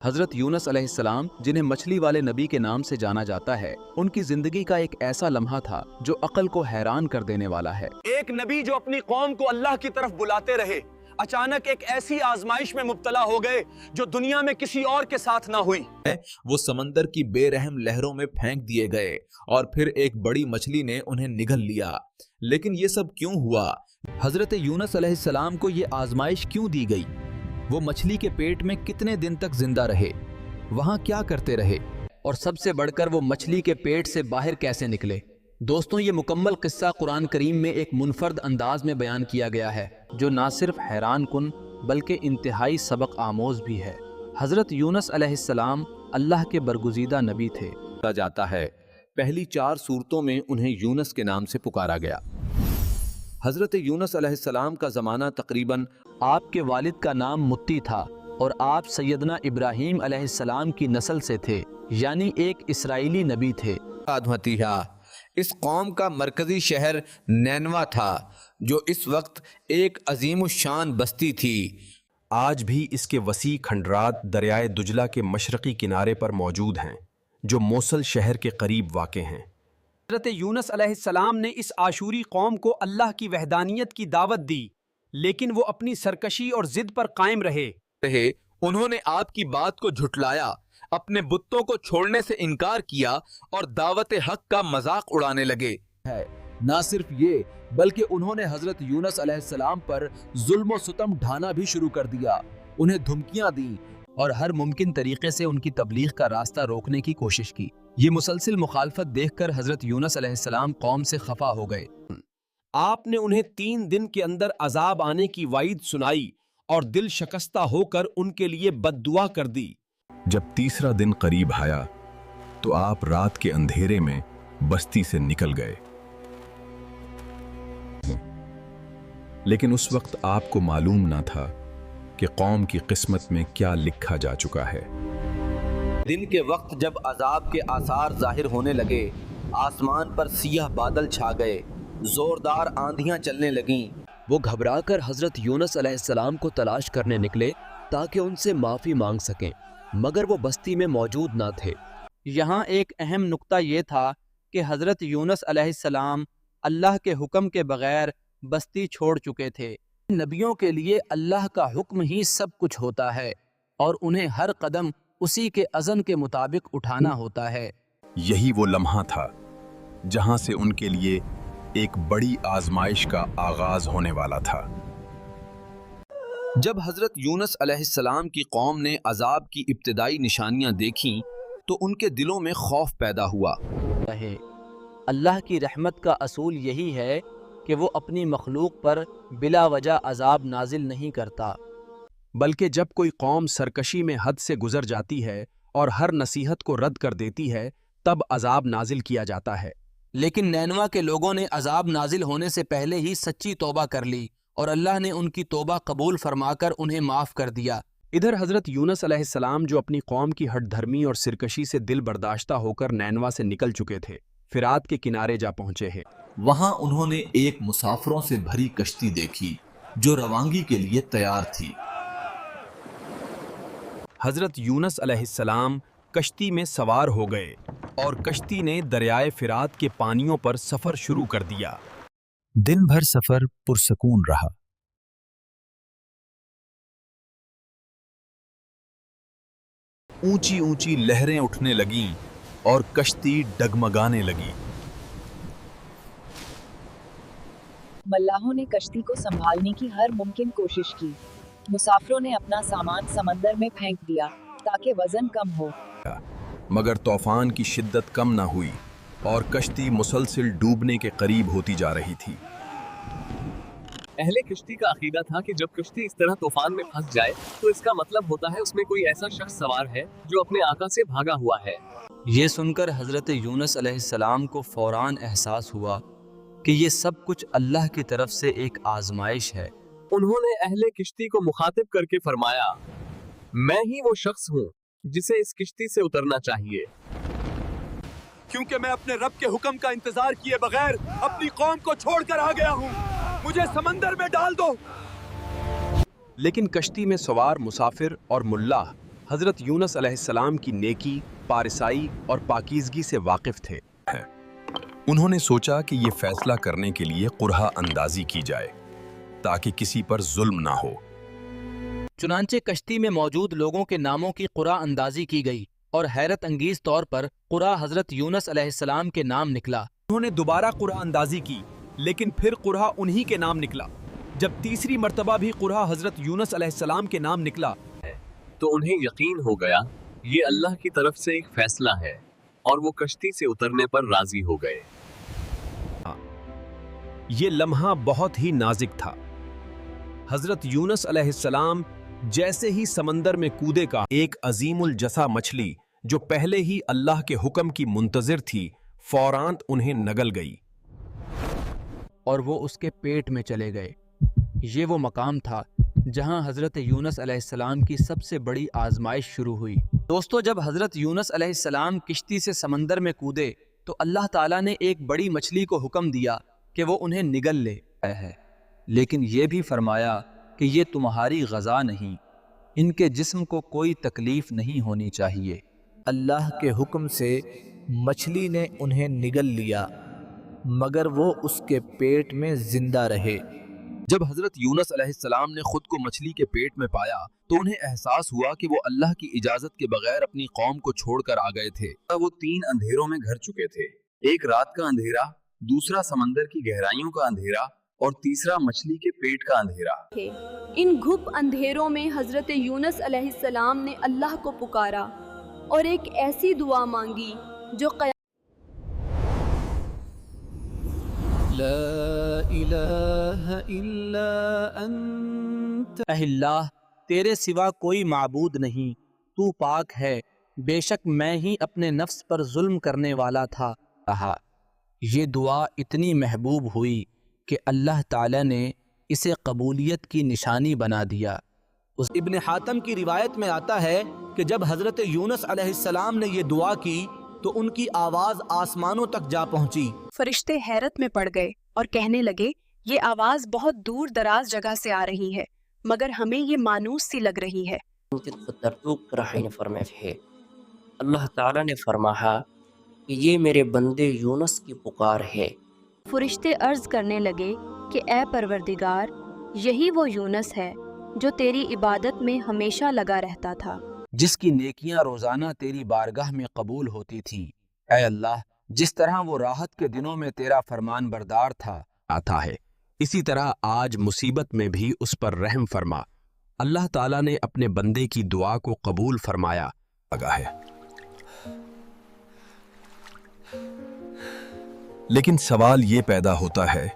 حضرت یونس علیہ السلام جنہیں مچھلی والے نبی کے نام سے جانا جاتا ہے، ان کی زندگی کا ایک ایسا لمحہ تھا جو عقل کو حیران کر دینے والا ہے۔ ایک نبی جو اپنی قوم کو اللہ کی طرف بلاتے رہے، اچانک ایک ایسی آزمائش میں مبتلا ہو گئے جو دنیا میں کسی اور کے ساتھ نہ ہوئی۔ وہ سمندر کی بے رحم لہروں میں پھینک دیے گئے اور پھر ایک بڑی مچھلی نے انہیں نگل لیا۔ لیکن یہ سب کیوں ہوا؟ حضرت یونس علیہ السلام کو یہ آزمائش کیوں دی گئی؟ وہ مچھلی کے پیٹ میں کتنے دن تک زندہ رہے؟ وہاں کیا کرتے رہے؟ اور سب سے بڑھ کر وہ مچھلی کے پیٹ سے باہر کیسے نکلے؟ دوستوں، یہ مکمل قصہ قرآن کریم میں ایک منفرد انداز میں بیان کیا گیا ہے جو نہ صرف حیران کن بلکہ انتہائی سبق آموز بھی ہے۔ حضرت یونس علیہ السلام اللہ کے برگزیدہ نبی تھے۔ کہا جاتا ہے پہلی 4 سورتوں میں انہیں یونس کے نام سے پکارا گیا۔ حضرت یونس علیہ السلام کا زمانہ تقریباً آپ کے والد کا نام متی تھا اور آپ سیدنا ابراہیم علیہ السلام کی نسل سے تھے، یعنی ایک اسرائیلی نبی تھے۔ اس قوم کا مرکزی شہر نینوا تھا جو اس وقت ایک عظیم الشان بستی تھی۔ آج بھی اس کے وسیع کھنڈرات دریائے دجلہ کے مشرقی کنارے پر موجود ہیں جو موصل شہر کے قریب واقع ہیں۔ حضرت یونس علیہ السلام نے اس عاشوری قوم کو اللہ کی وحدانیت کی دعوت دی، لیکن وہ اپنی سرکشی اور ضد پر قائم رہے۔ انہوں نے آپ کی بات کو جھٹلایا، اپنے بتوں کو چھوڑنے سے انکار کیا اور دعوت حق کا مذاق اڑانے لگے۔ نہ صرف یہ بلکہ انہوں نے حضرت یونس علیہ السلام پر ظلم و ستم ڈھانا بھی شروع کر دیا، انہیں دھمکیاں دیں اور ہر ممکن طریقے سے ان کی تبلیغ کا راستہ روکنے کی کوشش کی۔ یہ مسلسل مخالفت دیکھ کر حضرت یونس علیہ السلام قوم سے خفا ہو گئے۔ آپ نے انہیں 3 دن کے اندر عذاب آنے کی وعید سنائی اور دل شکستہ ہو کر ان کے لیے بد دعا کر دی۔ جب تیسرا دن قریب آیا تو آپ رات کے اندھیرے میں بستی سے نکل گئے، لیکن اس وقت آپ کو معلوم نہ تھا کہ قوم کی قسمت میں کیا لکھا جا چکا ہے۔ دن کے وقت جب عذاب کے آثار ظاہر ہونے لگے، آسمان پر سیاہ بادل چھا گئے، زوردار آندھیاں چلنے لگیں۔ وہ گھبرا کر حضرت یونس علیہ السلام کو تلاش کرنے نکلے تاکہ ان سے معافی مانگ سکیں، مگر وہ بستی میں موجود نہ تھے۔ یہاں ایک اہم نقطہ یہ تھا کہ حضرت یونس علیہ السلام اللہ کے حکم کے بغیر بستی چھوڑ چکے تھے۔ نبیوں کے لیے اللہ کا حکم ہی سب کچھ ہوتا ہے اور انہیں ہر قدم اسی کے اذن کے مطابق اٹھانا ہوتا ہے۔ یہی وہ لمحہ تھا جہاں سے ان کے لیے ایک بڑی آزمائش کا آغاز ہونے والا تھا۔ جب حضرت یونس علیہ السلام کی قوم نے عذاب کی ابتدائی نشانیاں دیکھیں تو ان کے دلوں میں خوف پیدا ہوا۔ اللہ کی رحمت کا اصول یہی ہے کہ وہ اپنی مخلوق پر بلا وجہ عذاب نازل نہیں کرتا، بلکہ جب کوئی قوم سرکشی میں حد سے گزر جاتی ہے اور ہر نصیحت کو رد کر دیتی ہے تب عذاب نازل کیا جاتا ہے۔ لیکن نینوا کے لوگوں نے عذاب نازل ہونے سے پہلے ہی سچی توبہ کر لی اور اللہ نے ان کی توبہ قبول فرما کر انہیں معاف کر دیا۔ ادھر حضرت یونس علیہ السلام جو اپنی قوم کی ہٹ دھرمی اور سرکشی سے دل برداشتہ ہو کر نینوا سے نکل چکے تھے، فرات کے کنارے جا پہنچے ہیں۔ وہاں انہوں نے ایک مسافروں سے بھری کشتی دیکھی جو روانگی کے لیے تیار تھی۔ حضرت یونس علیہ السلام کشتی میں سوار ہو گئے اور کشتی نے دریائے فرات کے پانیوں پر سفر شروع کر دیا۔ دن بھر سفر پرسکون رہا۔ اونچی اونچی لہریں اٹھنے لگیں اور کشتی ڈگمگانے لگی۔ ملاحوں نے کشتی کو سنبھالنے کی ہر ممکن کوشش کی۔ مسافروں نے اپنا سامان سمندر میں پھینک دیا تاکہ وزن کم ہو، مگر طوفان کی شدت کم نہ ہوئی اور کشتی مسلسل ڈوبنے کے قریب ہوتی جا رہی تھی۔ اہل کشتی کا عقیدہ تھا کہ جب کشتی اس طرح طوفان میں پھنس جائے تو اس کا مطلب ہوتا ہے اس میں کوئی ایسا شخص سوار ہے جو اپنے آقا سے بھاگا ہوا ہے۔ یہ سن کر حضرت یونس علیہ السلام کو فوراً احساس ہوا کہ یہ سب کچھ اللہ کی طرف سے ایک آزمائش ہے۔ انہوں نے اہل کشتی کو مخاطب کر کے فرمایا، میں ہی وہ شخص ہوں جسے اس کشتی سے اترنا چاہیے، کیونکہ میں اپنے رب کے حکم کا انتظار کیے بغیر اپنی قوم کو چھوڑ کر آ گیا ہوں، مجھے سمندر میں ڈال دو۔ لیکن کشتی میں سوار مسافر اور ملا حضرت یونس علیہ السلام کی نیکی، پارسائی اور پاکیزگی سے واقف تھے۔ انہوں نے سوچا کہ یہ فیصلہ کرنے کے لیے قرہ اندازی کی جائے تاکہ کسی پر ظلم نہ ہو۔ چنانچہ کشتی میں موجود لوگوں کے ناموں کی قرعہ اندازی کی گئی اور حیرت انگیز طور پر قرعہ حضرت یونس علیہ السلام کے نام نکلا۔ انہوں نے دوبارہ قرعہ اندازی کی لیکن پھر قرعہ انہی کے نام نکلا۔ جب تیسری مرتبہ بھی قرعہ حضرت یونس علیہ السلام کے نام نکلا تو انہیں یقین ہو گیا یہ اللہ کی طرف سے ایک فیصلہ ہے، اور وہ کشتی سے اترنے پر راضی ہو گئے۔ یہ لمحہ بہت ہی نازک تھا۔ حضرت یونس علیہ السلام جیسے ہی سمندر میں کودے کا ایک عظیم الجثہ مچھلی جو پہلے ہی اللہ کے حکم کی منتظر تھی فوراً انہیں نگل گئی اور وہ اس کے پیٹ میں چلے گئے۔ یہ وہ مقام تھا جہاں حضرت یونس علیہ السلام کی سب سے بڑی آزمائش شروع ہوئی۔ دوستو، جب حضرت یونس علیہ السلام کشتی سے سمندر میں کودے تو اللہ تعالیٰ نے ایک بڑی مچھلی کو حکم دیا کہ وہ انہیں نگل لے ہے، لیکن یہ بھی فرمایا کہ یہ تمہاری غذا نہیں، ان کے جسم کو کوئی تکلیف نہیں ہونی چاہیے۔ اللہ کے حکم سے مچھلی نے انہیں نگل لیا مگر وہ اس کے پیٹ میں زندہ رہے۔ جب حضرت یونس علیہ السلام نے خود کو مچھلی کے پیٹ میں پایا تو انہیں احساس ہوا کہ وہ اللہ کی اجازت کے بغیر اپنی قوم کو چھوڑ کر آ گئے تھے۔ وہ 3 اندھیروں میں گھر چکے تھے، ایک رات کا اندھیرا، دوسرا سمندر کی گہرائیوں کا اندھیرا اور تیسرا مچھلی کے پیٹ کا اندھیرا۔ ان گھپ اندھیروں میں حضرت یونس علیہ السلام نے اللہ کو پکارا اور ایک ایسی دعا مانگی جو لا الہ الا انت، اے اللہ، تیرے سوا کوئی معبود نہیں، تو پاک ہے، بے شک میں ہی اپنے نفس پر ظلم کرنے والا تھا۔ کہا یہ دعا اتنی محبوب ہوئی کہ اللہ تعالی نے اسے قبولیت کی نشانی بنا دیا۔ ابن حاتم کی روایت میں آتا ہے کہ جب حضرت یونس علیہ السلام نے یہ دعا کی تو ان کی آواز آسمانوں تک جا پہنچی۔ فرشتے حیرت میں پڑ گئے اور کہنے لگے یہ آواز بہت دور دراز جگہ سے آ رہی ہے مگر ہمیں یہ مانوس سی لگ رہی ہے۔ اللہ تعالیٰ نے فرمایا کہ یہ میرے بندے یونس کی پکار ہے۔ فرشتے عرض کرنے لگے کہ اے پروردگار، یہی وہ یونس ہے جو تیری عبادت میں ہمیشہ لگا رہتا تھا، جس کی نیکیاں روزانہ تیری بارگاہ میں قبول ہوتی تھیں۔ اے اللہ، جس طرح وہ راحت کے دنوں میں تیرا فرمان بردار تھا آتا ہے، اسی طرح آج مصیبت میں بھی اس پر رحم فرما۔ اللہ تعالیٰ نے اپنے بندے کی دعا کو قبول فرمایا لگا ہے۔ لیکن سوال یہ پیدا ہوتا ہے